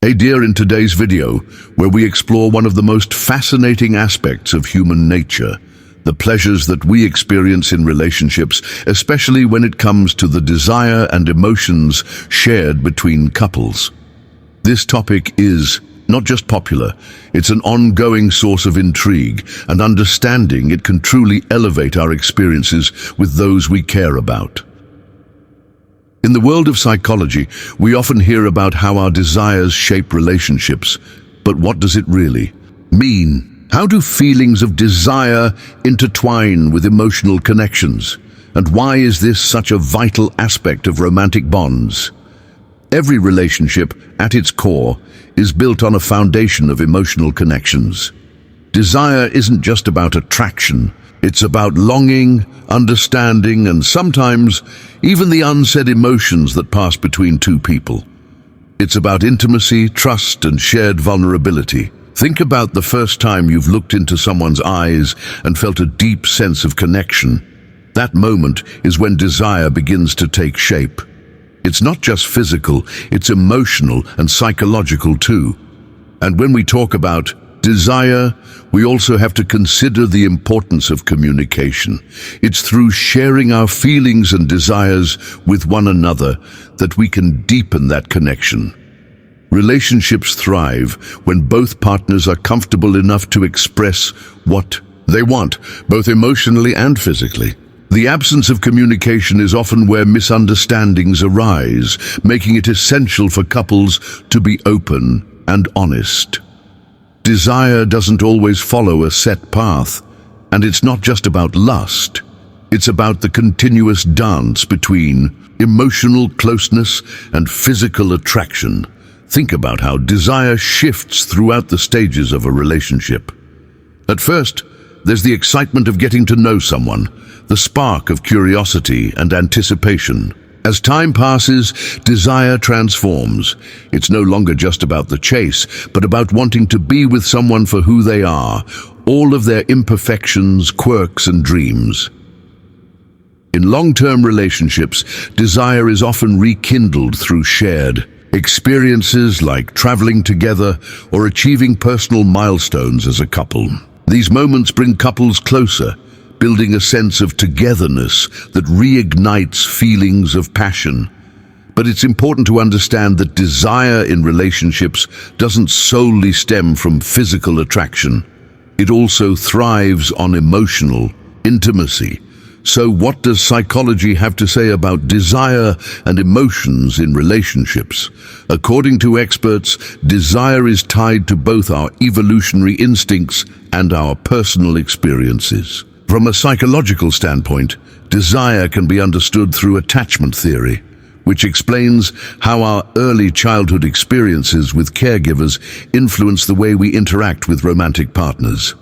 Hey dear, in today's video, where we explore one of the most fascinating aspects of human nature, the pleasures that we experience in relationships, especially when it comes to the desire and emotions shared between couples. This topic is not just popular, it's an ongoing source of intrigue, and understanding it can truly elevate our experiences with those we care about. In the world of psychology, we often hear about how our desires shape relationships, but what does it really mean? How do feelings of desire intertwine with emotional connections? And why is this such a vital aspect of romantic bonds? Every relationship, at its core, is built on a foundation of emotional connections. Desire isn't just about attraction. It's about longing, understanding, and sometimes even the unsaid emotions that pass between two people. It's about intimacy, trust, and shared vulnerability. Think about the first time you've looked into someone's eyes and felt a deep sense of connection. That moment is when desire begins to take shape. It's not just physical, it's emotional and psychological too. And when we talk about desire, we also have to consider the importance of communication. It's through sharing our feelings and desires with one another that we can deepen that connection. Relationships thrive when both partners are comfortable enough to express what they want, both emotionally and physically. The absence of communication is often where misunderstandings arise, making it essential for couples to be open and honest. Desire doesn't always follow a set path, and it's not just about lust. It's about the continuous dance between emotional closeness and physical attraction. Think about how desire shifts throughout the stages of a relationship. At first, there's the excitement of getting to know someone, the spark of curiosity and anticipation. As time passes, desire transforms. It's no longer just about the chase, but about wanting to be with someone for who they are, all of their imperfections, quirks, and dreams. In long-term relationships, desire is often rekindled through shared experiences like traveling together or achieving personal milestones as a couple. These moments bring couples closer, building a sense of togetherness that reignites feelings of passion. But it's important to understand that desire in relationships doesn't solely stem from physical attraction. It also thrives on emotional intimacy. So what does psychology have to say about desire and emotions in relationships? According to experts, desire is tied to both our evolutionary instincts and our personal experiences. From a psychological standpoint, desire can be understood through attachment theory, which explains how our early childhood experiences with caregivers influence the way we interact with romantic partners.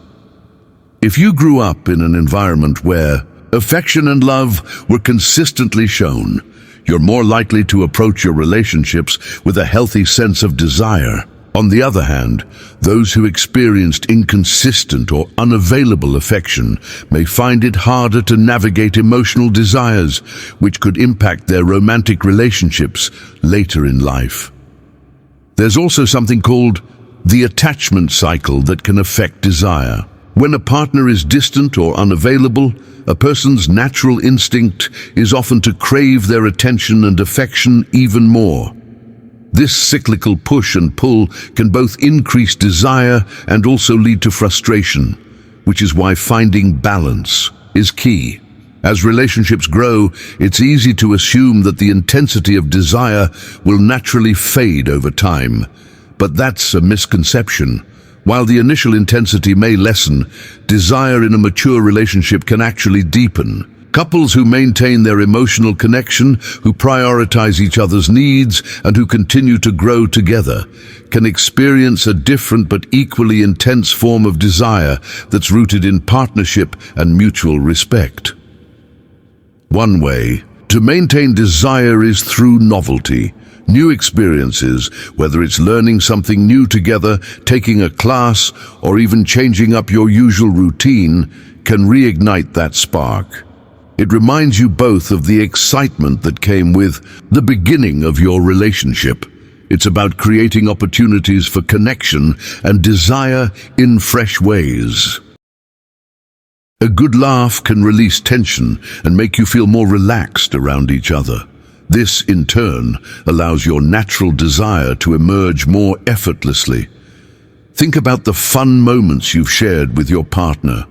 If you grew up in an environment where affection and love were consistently shown, you're more likely to approach your relationships with a healthy sense of desire. On the other hand, those who experienced inconsistent or unavailable affection may find it harder to navigate emotional desires, which could impact their romantic relationships later in life. There's also something called the attachment cycle that can affect desire. When a partner is distant or unavailable, a person's natural instinct is often to crave their attention and affection even more. This cyclical push and pull can both increase desire and also lead to frustration, which is why finding balance is key. As relationships grow, it's easy to assume that the intensity of desire will naturally fade over time. But that's a misconception. While the initial intensity may lessen, desire in a mature relationship can actually deepen. Couples who maintain their emotional connection, who prioritize each other's needs, and who continue to grow together can experience a different but equally intense form of desire that's rooted in partnership and mutual respect. One way to maintain desire is through novelty. New experiences, whether it's learning something new together, taking a class, or even changing up your usual routine, can reignite that spark. It reminds you both of the excitement that came with the beginning of your relationship. It's about creating opportunities for connection and desire in fresh ways. A good laugh can release tension and make you feel more relaxed around each other. This, in turn, allows your natural desire to emerge more effortlessly. Think about the fun moments you've shared with your partner,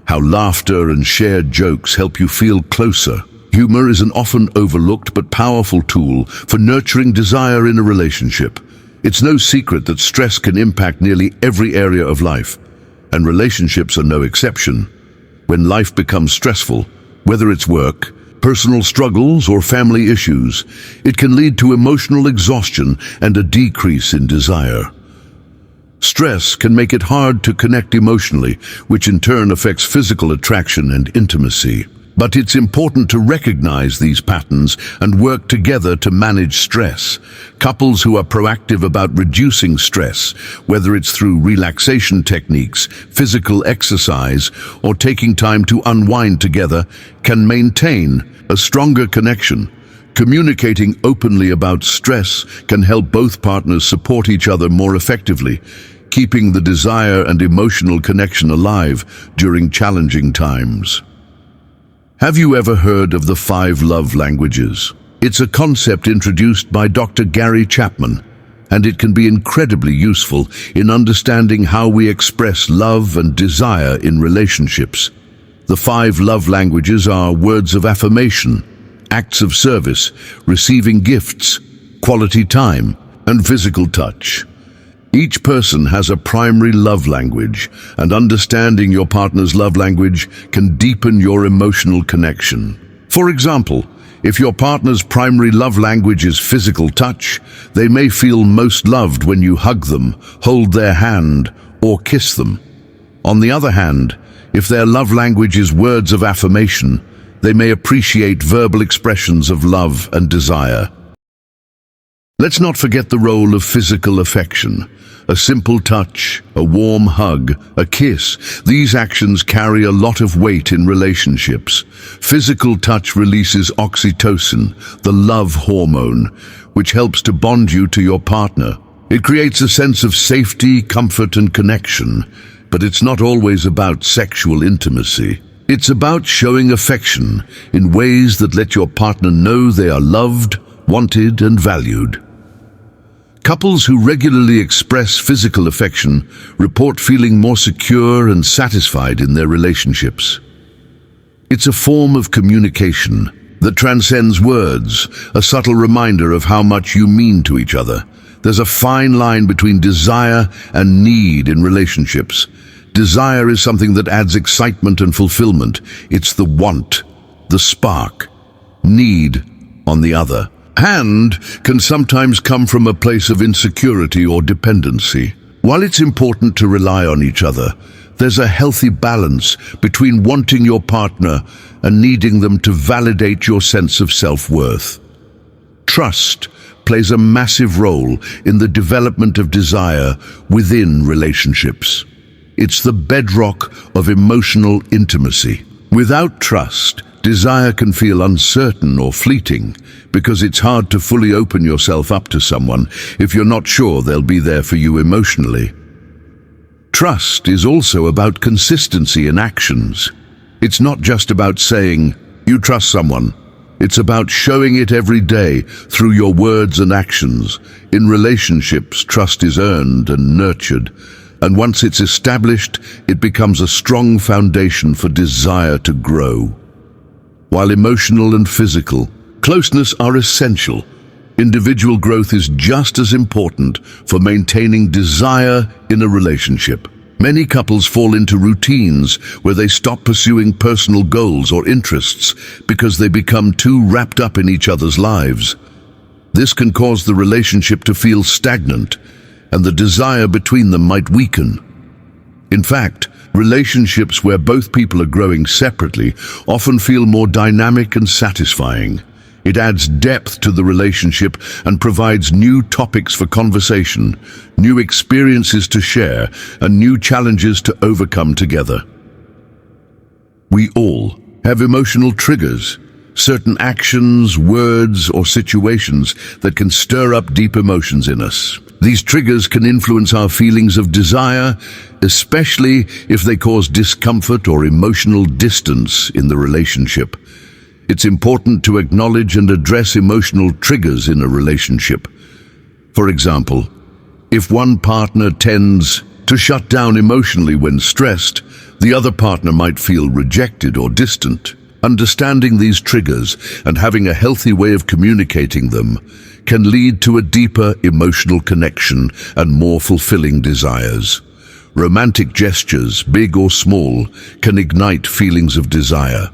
how laughter and shared jokes help you feel closer. Humor is an often overlooked but powerful tool for nurturing desire in a relationship. It's no secret that stress can impact nearly every area of life, and relationships are no exception. When life becomes stressful, whether it's work, personal struggles, or family issues, it can lead to emotional exhaustion and a decrease in desire. Stress can make it hard to connect emotionally, which in turn affects physical attraction and intimacy. But it's important to recognize these patterns and work together to manage stress. Couples who are proactive about reducing stress, whether it's through relaxation techniques, physical exercise, or taking time to unwind together, can maintain a stronger connection. Communicating openly about stress can help both partners support each other more effectively, keeping the desire and emotional connection alive during challenging times. Have you ever heard of the 5 love languages? It's a concept introduced by Dr. Gary Chapman, and it can be incredibly useful in understanding how we express love and desire in relationships. The 5 love languages are words of affirmation, acts of service, receiving gifts, quality time, and physical touch. Each person has a primary love language, and understanding your partner's love language can deepen your emotional connection. For example, if your partner's primary love language is physical touch, they may feel most loved when you hug them, hold their hand, or kiss them. On the other hand, if their love language is words of affirmation, they may appreciate verbal expressions of love and desire. Let's not forget the role of physical affection. A simple touch, a warm hug, a kiss, these actions carry a lot of weight in relationships. Physical touch releases oxytocin, the love hormone, which helps to bond you to your partner. It creates a sense of safety, comfort, and connection, but it's not always about sexual intimacy. It's about showing affection in ways that let your partner know they are loved, wanted, and valued. Couples who regularly express physical affection report feeling more secure and satisfied in their relationships. It's a form of communication that transcends words, a subtle reminder of how much you mean to each other. There's a fine line between desire and need in relationships. Desire is something that adds excitement and fulfillment. It's the want, the spark. Need, on the other hand, can sometimes come from a place of insecurity or dependency. While it's important to rely on each other, there's a healthy balance between wanting your partner and needing them to validate your sense of self-worth. Trust plays a massive role in the development of desire within relationships. It's the bedrock of emotional intimacy. Without trust, desire can feel uncertain or fleeting because it's hard to fully open yourself up to someone if you're not sure they'll be there for you emotionally. Trust is also about consistency in actions. It's not just about saying, "You trust someone." It's about showing it every day through your words and actions. In relationships, trust is earned and nurtured, and once it's established, it becomes a strong foundation for desire to grow. While emotional and physical closeness are essential, individual growth is just as important for maintaining desire in a relationship. Many couples fall into routines where they stop pursuing personal goals or interests because they become too wrapped up in each other's lives. This can cause the relationship to feel stagnant, and the desire between them might weaken. In fact, relationships where both people are growing separately often feel more dynamic and satisfying. It adds depth to the relationship and provides new topics for conversation, new experiences to share, and new challenges to overcome together. We all have emotional triggers, certain actions, words, or situations that can stir up deep emotions in us. These triggers can influence our feelings of desire, especially if they cause discomfort or emotional distance in the relationship. It's important to acknowledge and address emotional triggers in a relationship. For example, if one partner tends to shut down emotionally when stressed, the other partner might feel rejected or distant. Understanding these triggers and having a healthy way of communicating them can lead to a deeper emotional connection and more fulfilling desires. Romantic gestures, big or small, can ignite feelings of desire.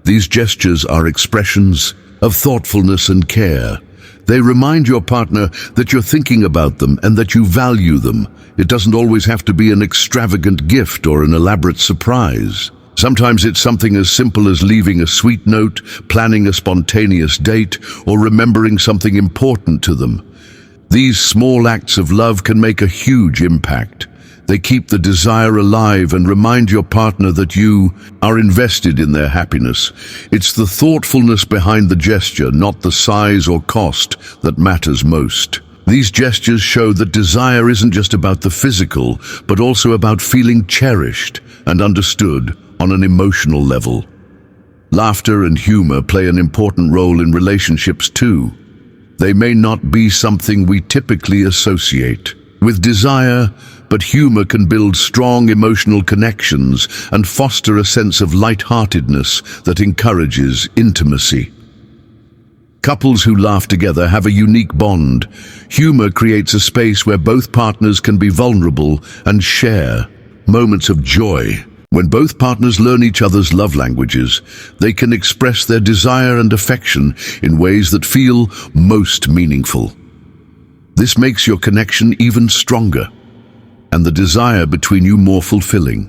These gestures are expressions of thoughtfulness and care. They remind your partner that you're thinking about them and that you value them. It doesn't always have to be an extravagant gift or an elaborate surprise. Sometimes it's something as simple as leaving a sweet note, planning a spontaneous date, or remembering something important to them. These small acts of love can make a huge impact. They keep the desire alive and remind your partner that you are invested in their happiness. It's the thoughtfulness behind the gesture, not the size or cost, that matters most. These gestures show that desire isn't just about the physical, but also about feeling cherished and understood on an emotional level. Laughter and humor play an important role in relationships too. They may not be something we typically associate with desire, but humor can build strong emotional connections and foster a sense of lightheartedness that encourages intimacy. Couples who laugh together have a unique bond. Humor creates a space where both partners can be vulnerable and share moments of joy. When both partners learn each other's love languages, they can express their desire and affection in ways that feel most meaningful. This makes your connection even stronger, and the desire between you more fulfilling.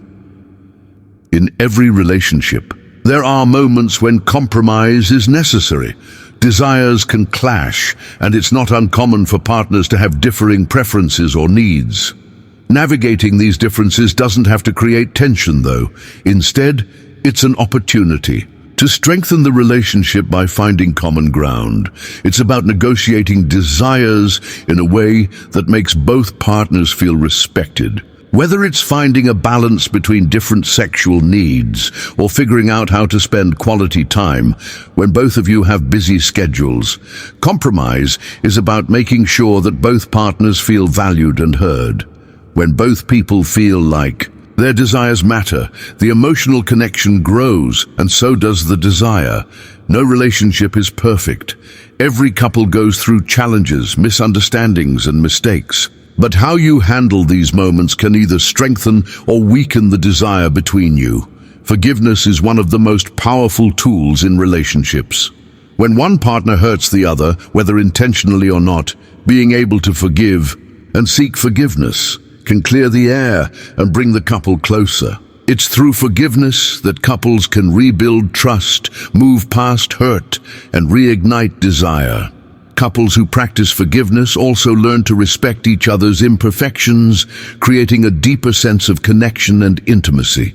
In every relationship, there are moments when compromise is necessary. Desires can clash, and it's not uncommon for partners to have differing preferences or needs. Navigating these differences doesn't have to create tension, though. Instead, it's an opportunity to strengthen the relationship by finding common ground. It's about negotiating desires in a way that makes both partners feel respected. Whether it's finding a balance between different sexual needs or figuring out how to spend quality time when both of you have busy schedules, compromise is about making sure that both partners feel valued and heard. When both people feel like their desires matter, the emotional connection grows, and so does the desire. No relationship is perfect. Every couple goes through challenges, misunderstandings, and mistakes. But how you handle these moments can either strengthen or weaken the desire between you. Forgiveness is one of the most powerful tools in relationships. When one partner hurts the other, whether intentionally or not, being able to forgive and seek forgiveness can clear the air and bring the couple closer. It's through forgiveness that couples can rebuild trust, move past hurt, and reignite desire. Couples who practice forgiveness also learn to respect each other's imperfections, creating a deeper sense of connection and intimacy.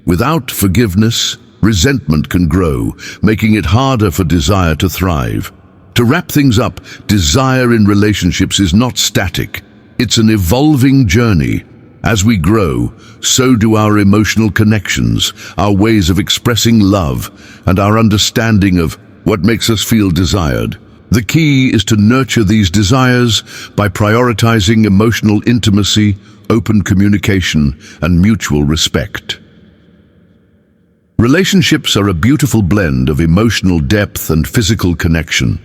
Without forgiveness, resentment can grow, making it harder for desire to thrive. To wrap things up, desire in relationships is not static. It's an evolving journey. As we grow, so do our emotional connections, our ways of expressing love, and our understanding of what makes us feel desired. The key is to nurture these desires by prioritizing emotional intimacy, open communication, and mutual respect. Relationships are a beautiful blend of emotional depth and physical connection.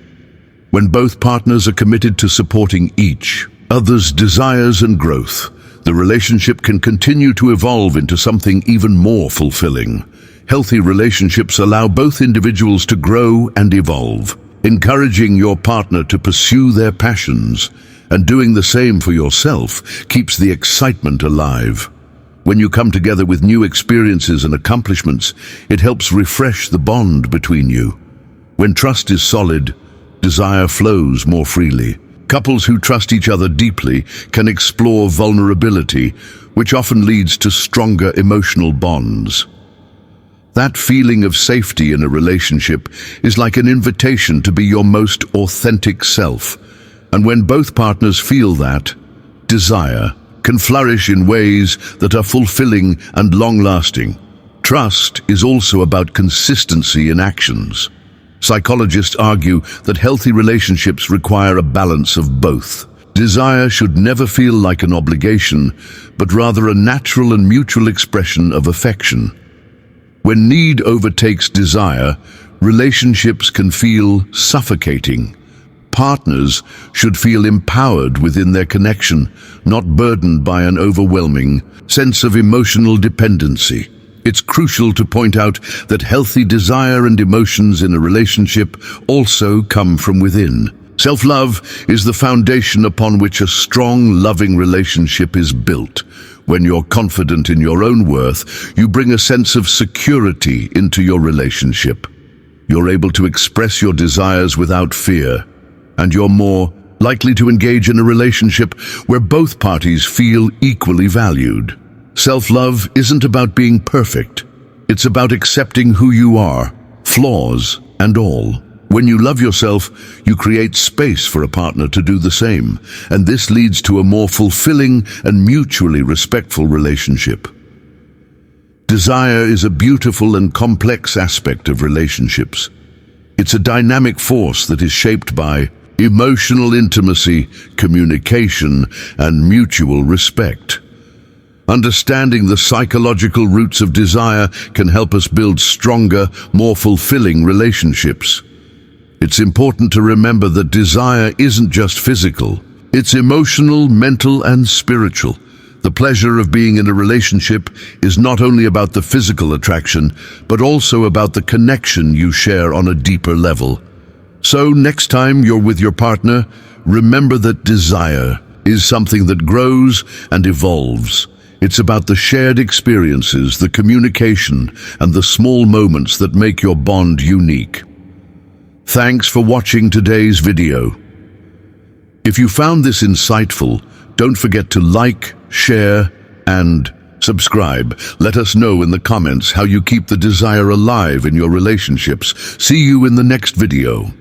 When both partners are committed to supporting each other's desires and growth, the relationship can continue to evolve into something even more fulfilling. Healthy relationships allow both individuals to grow and evolve. Encouraging your partner to pursue their passions and doing the same for yourself keeps the excitement alive. When you come together with new experiences and accomplishments, it helps refresh the bond between you. When trust is solid, desire flows more freely. Couples who trust each other deeply can explore vulnerability, which often leads to stronger emotional bonds. That feeling of safety in a relationship is like an invitation to be your most authentic self. And when both partners feel that, desire can flourish in ways that are fulfilling and long-lasting. Trust is also about consistency in actions. Psychologists argue that healthy relationships require a balance of both. Desire should never feel like an obligation, but rather a natural and mutual expression of affection. When need overtakes desire, relationships can feel suffocating. Partners should feel empowered within their connection, not burdened by an overwhelming sense of emotional dependency. It's crucial to point out that healthy desire and emotions in a relationship also come from within. Self-love is the foundation upon which a strong, loving relationship is built. When you're confident in your own worth, you bring a sense of security into your relationship. You're able to express your desires without fear, and you're more likely to engage in a relationship where both parties feel equally valued. Self-love isn't about being perfect. It's about accepting who you are, flaws and all. When you love yourself, you create space for a partner to do the same, and this leads to a more fulfilling and mutually respectful relationship. Desire is a beautiful and complex aspect of relationships. It's a dynamic force that is shaped by emotional intimacy, communication, and mutual respect. Understanding the psychological roots of desire can help us build stronger, more fulfilling relationships. It's important to remember that desire isn't just physical. It's emotional, mental, and spiritual. The pleasure of being in a relationship is not only about the physical attraction, but also about the connection you share on a deeper level. So next time you're with your partner, remember that desire is something that grows and evolves. It's about the shared experiences, the communication, and the small moments that make your bond unique. Thanks for watching today's video. If you found this insightful, don't forget to like, share, and subscribe. Let us know in the comments how you keep the desire alive in your relationships. See you in the next video.